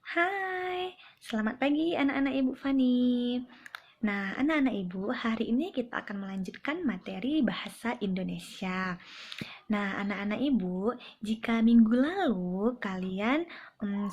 Hai, selamat pagi anak-anak Ibu Fani. Nah, anak-anak Ibu, hari ini kita akan melanjutkan materi bahasa Indonesia. Nah, anak-anak Ibu, jika minggu lalu kalian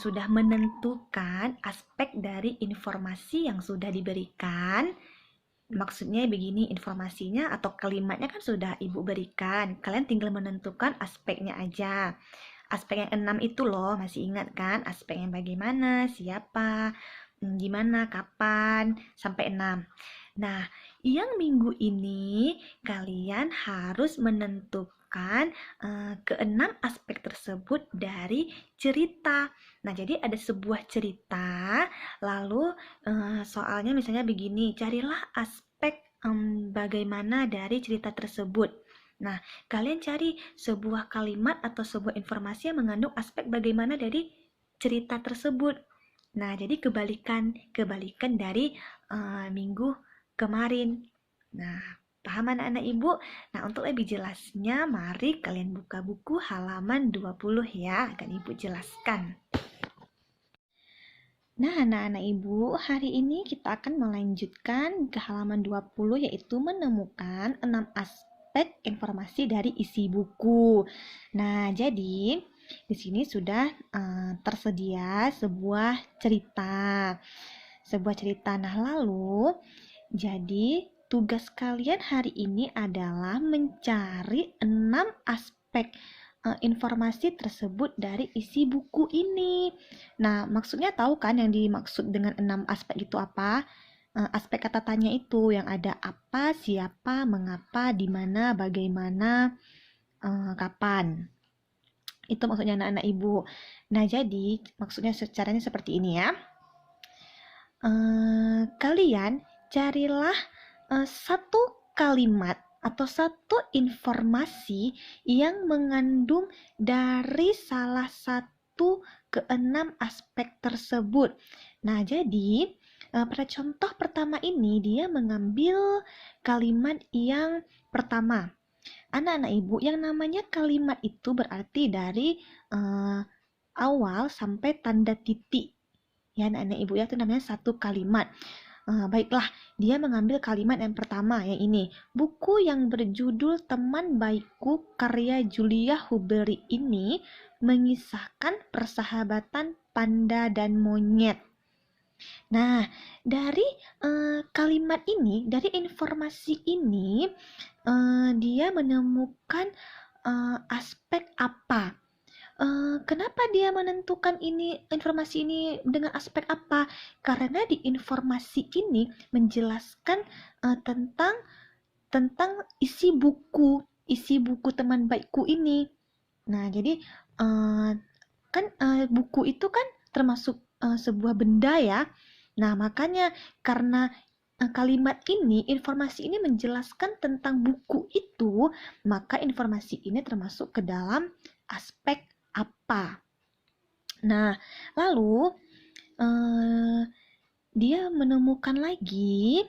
sudah menentukan aspek dari informasi yang sudah diberikan, maksudnya begini, informasinya atau kalimatnya kan sudah Ibu berikan. Kalian tinggal menentukan aspeknya aja. Aspek yang 6 itu loh, masih ingat kan? Aspek yang bagaimana, siapa, gimana, kapan, sampai 6. Nah, yang minggu ini kalian harus menentukan keenam aspek tersebut dari cerita. Nah, jadi ada sebuah cerita, lalu soalnya misalnya begini, carilah aspek bagaimana dari cerita tersebut. Nah, kalian cari sebuah kalimat atau sebuah informasi yang mengandung aspek bagaimana dari cerita tersebut. Nah, jadi kebalikan dari minggu kemarin. Nah, paham anak-anak Ibu? Nah, untuk lebih jelasnya, mari kalian buka buku halaman 20 ya, akan Ibu jelaskan. Nah, anak-anak Ibu, hari ini kita akan melanjutkan ke halaman 20 yaitu menemukan 6 aspek informasi dari isi buku. Nah, jadi di sini sudah tersedia sebuah cerita. Sebuah cerita. Nah, lalu jadi tugas kalian hari ini adalah mencari 6 aspek informasi tersebut dari isi buku ini. Nah, maksudnya tahu kan yang dimaksud dengan 6 aspek itu apa? Aspek kata tanya itu yang ada apa, siapa, mengapa, di mana, bagaimana, kapan. Itu maksudnya anak-anak Ibu. Nah, jadi maksudnya caranya seperti ini ya. Kalian carilah satu kalimat atau satu informasi yang mengandung dari salah satu keenam aspek tersebut. Nah, jadi pada contoh pertama ini dia mengambil kalimat yang pertama. Anak-anak Ibu, yang namanya kalimat itu berarti dari awal sampai tanda titik. Ya, anak-anak Ibu ya, itu namanya satu kalimat. Baiklah, dia mengambil kalimat yang pertama, yang ini. Buku yang berjudul Teman Baikku karya Julia Huberi ini mengisahkan persahabatan panda dan monyet. Nah, dari kalimat ini, dari informasi ini, dia menemukan aspek apa? Kenapa dia menentukan ini informasi ini dengan aspek apa? Karena di informasi ini menjelaskan tentang isi buku teman baikku ini. Nah, jadi kan buku itu kan termasuk sebuah benda ya. Nah, makanya karena kalimat ini, informasi ini menjelaskan tentang buku itu, maka informasi ini termasuk ke dalam aspek apa. Nah, lalu dia menemukan lagi,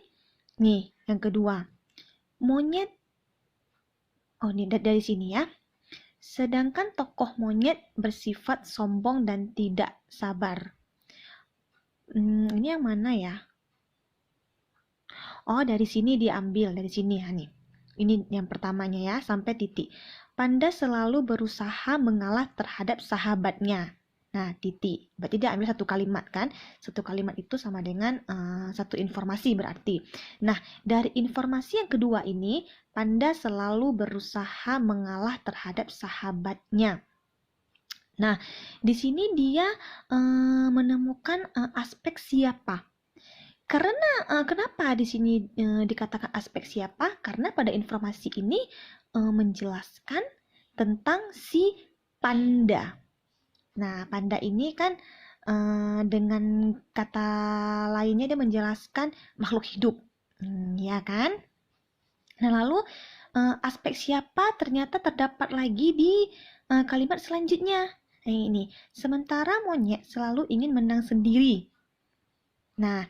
nih yang kedua, monyet. Oh, ini dari sini ya. Sedangkan tokoh monyet bersifat sombong dan tidak sabar. Ini yang mana ya? Oh, dari sini diambil, dari sini ya nih. Ini yang pertamanya ya, sampai titik. Panda selalu berusaha mengalah terhadap sahabatnya. Nah, titik. Berarti dia ambil satu kalimat kan? Satu kalimat itu sama dengan satu informasi berarti. Nah, dari informasi yang kedua ini, Panda selalu berusaha mengalah terhadap sahabatnya. Nah, di sini dia menemukan aspek siapa. Karena kenapa di sini dikatakan aspek siapa? Karena pada informasi ini menjelaskan tentang si panda. Nah, panda ini kan dengan kata lainnya dia menjelaskan makhluk hidup, ya kan? Nah, lalu aspek siapa ternyata terdapat lagi di kalimat selanjutnya. Nah, ini, sementara monyet selalu ingin menang sendiri. Nah,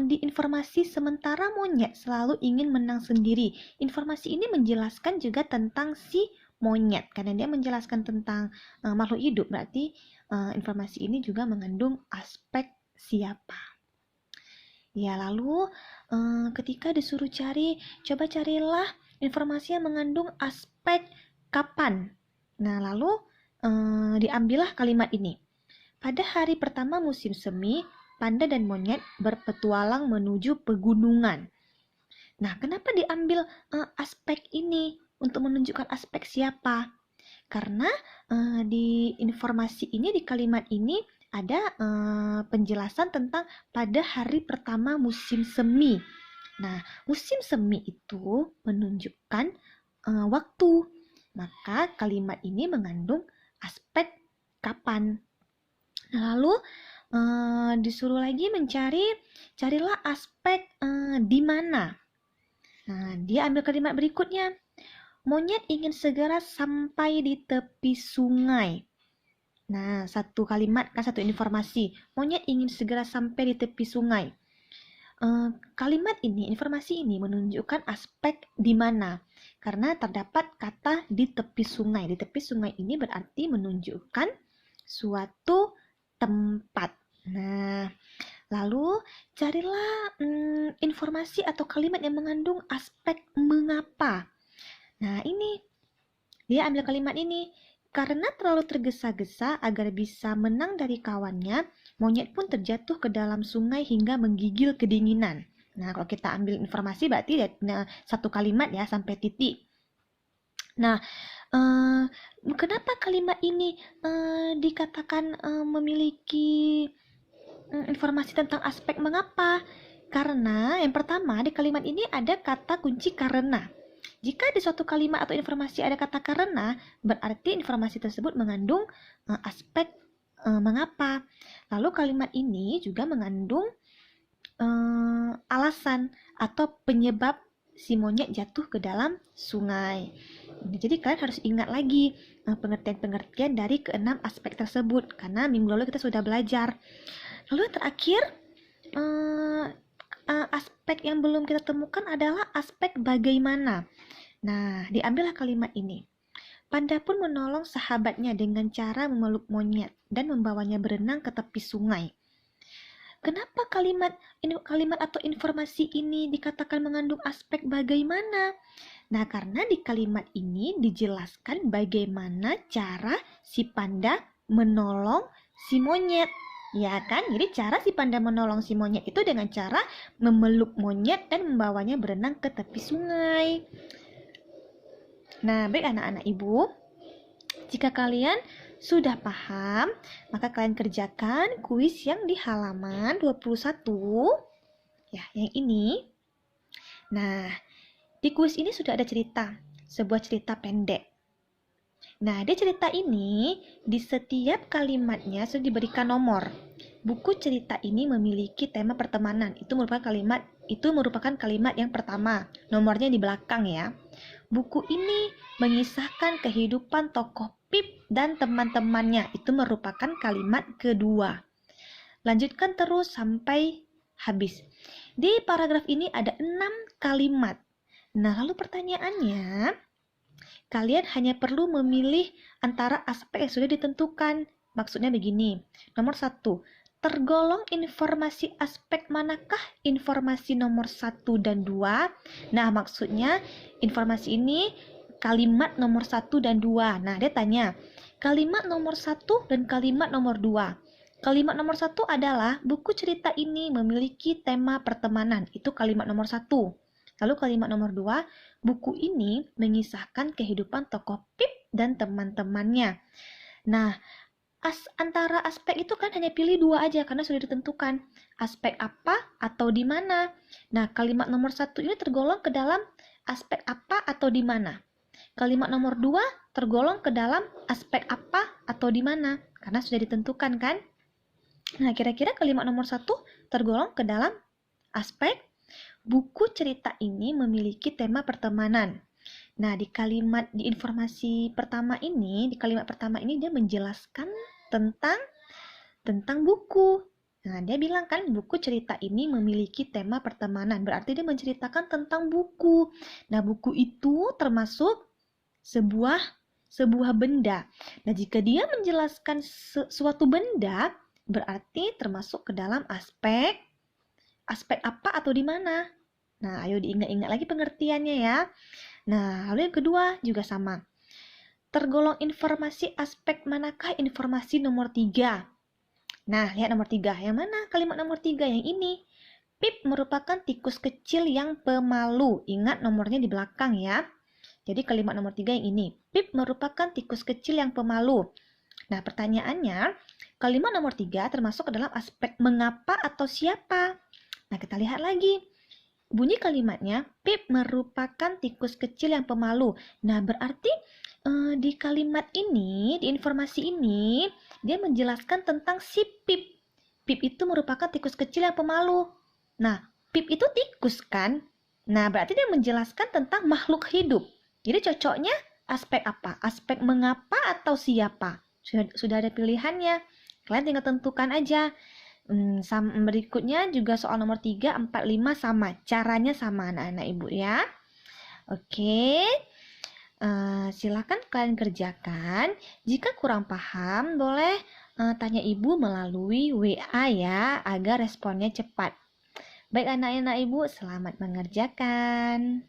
di informasi sementara monyet selalu ingin menang sendiri. Informasi ini menjelaskan juga tentang si monyet, karena dia menjelaskan tentang makhluk hidup, berarti informasi ini juga mengandung aspek siapa. Ya, lalu ketika disuruh cari, coba carilah informasi yang mengandung aspek kapan. Nah, lalu diambillah kalimat ini. Pada hari pertama musim semi, panda dan monyet berpetualang menuju pegunungan. Nah, kenapa diambil aspek ini untuk menunjukkan aspek siapa? Karena di informasi ini, di kalimat ini ada penjelasan tentang pada hari pertama musim semi. Nah, musim semi itu menunjukkan waktu. Maka kalimat ini mengandung aspek kapan. Nah, lalu disuruh lagi carilah aspek di mana. Nah, dia ambil kalimat berikutnya. Monyet ingin segera sampai di tepi sungai. Nah, satu kalimat kan satu informasi. Monyet ingin segera sampai di tepi sungai. Kalimat ini, informasi ini menunjukkan aspek di mana. Karena terdapat kata di tepi sungai. Di tepi sungai ini berarti menunjukkan suatu tempat. Nah, lalu carilah informasi atau kalimat yang mengandung aspek mengapa. Nah, ini dia ambil kalimat ini. Karena terlalu tergesa-gesa agar bisa menang dari kawannya, monyet pun terjatuh ke dalam sungai hingga menggigil kedinginan. Nah, kalau kita ambil informasi berarti satu kalimat ya sampai titik. Nah, kenapa kalimat ini dikatakan memiliki informasi tentang aspek mengapa? Karena yang pertama di kalimat ini ada kata kunci karena. Jika di suatu kalimat atau informasi ada kata karena, berarti informasi tersebut mengandung aspek mengapa. Lalu kalimat ini juga mengandung alasan atau penyebab si monyet jatuh ke dalam sungai. Jadi kalian harus ingat lagi pengertian-pengertian dari keenam aspek tersebut, karena minggu lalu kita sudah belajar. Lalu yang terakhir, aspek yang belum kita temukan adalah aspek bagaimana. Nah, diambillah kalimat ini. Panda pun menolong sahabatnya dengan cara memeluk monyet dan membawanya berenang ke tepi sungai. Kenapa kalimat atau informasi ini dikatakan mengandung aspek bagaimana? Nah, karena di kalimat ini dijelaskan bagaimana cara si panda menolong si monyet. Ya kan? Jadi cara si panda menolong si monyet itu dengan cara memeluk monyet dan membawanya berenang ke tepi sungai. Nah, baik anak-anak ibu, jika kalian sudah paham, maka kalian kerjakan kuis yang di halaman 21. Ya, yang ini. Nah, di kuis ini sudah ada cerita, sebuah cerita pendek. Nah, di cerita ini, di setiap kalimatnya sudah diberikan nomor. Buku cerita ini memiliki tema pertemanan. Itu merupakan kalimat yang pertama. Nomornya di belakang ya. Buku ini mengisahkan kehidupan tokoh Pip dan teman-temannya. Itu merupakan kalimat kedua. Lanjutkan terus sampai habis. Di paragraf ini ada 6 kalimat. Nah, lalu pertanyaannya, kalian hanya perlu memilih antara aspek yang sudah ditentukan. Maksudnya begini. Nomor 1, tergolong informasi aspek manakah informasi nomor 1 dan 2? Nah, maksudnya informasi ini kalimat nomor 1 dan 2. Nah, dia tanya, kalimat nomor 1 dan kalimat nomor 2. Kalimat nomor 1 adalah buku cerita ini memiliki tema pertemanan. Itu kalimat nomor 1. Lalu kalimat nomor 2, buku ini mengisahkan kehidupan tokoh Pip dan teman-temannya. Nah, antara aspek itu kan hanya pilih 2 aja karena sudah ditentukan. Aspek apa atau di mana. Nah, kalimat nomor 1 ini tergolong ke dalam aspek apa atau di mana. Kalimat nomor 2 tergolong ke dalam aspek apa atau di mana. Karena sudah ditentukan kan. Nah, kira-kira kalimat nomor 1 tergolong ke dalam aspek buku cerita ini memiliki tema pertemanan. Nah, di kalimat kalimat pertama ini dia menjelaskan tentang buku. Nah, dia bilang kan buku cerita ini memiliki tema pertemanan. Berarti dia menceritakan tentang buku. Nah, buku itu termasuk sebuah sebuah benda. Nah, jika dia menjelaskan suatu benda, berarti termasuk ke dalam aspek apa atau di mana. Nah, ayo diingat-ingat lagi pengertiannya ya. Nah, lalu yang kedua juga sama. Tergolong informasi aspek manakah informasi nomor 3? Nah, lihat nomor 3. Yang mana kalimat nomor 3? Yang ini. Pip merupakan tikus kecil yang pemalu. Ingat nomornya di belakang ya. Jadi kalimat nomor 3 yang ini. Pip merupakan tikus kecil yang pemalu. Nah, pertanyaannya, kalimat nomor 3 termasuk ke dalam aspek mengapa atau siapa. Nah, kita lihat lagi. Bunyi kalimatnya, Pip merupakan tikus kecil yang pemalu. Nah, berarti di kalimat ini, di informasi ini, dia menjelaskan tentang si Pip. Pip itu merupakan tikus kecil yang pemalu. Nah, Pip itu tikus kan? Nah, berarti dia menjelaskan tentang makhluk hidup. Jadi cocoknya aspek apa? Aspek mengapa atau siapa? Sudah ada pilihannya. Kalian tinggal tentukan aja. Berikutnya juga soal nomor 3, 4, 5 sama. Caranya sama anak-anak ibu ya. Oke. Silakan kalian kerjakan. Jika kurang paham, boleh tanya ibu melalui WA ya, agar responnya cepat. Baik anak-anak ibu, selamat mengerjakan.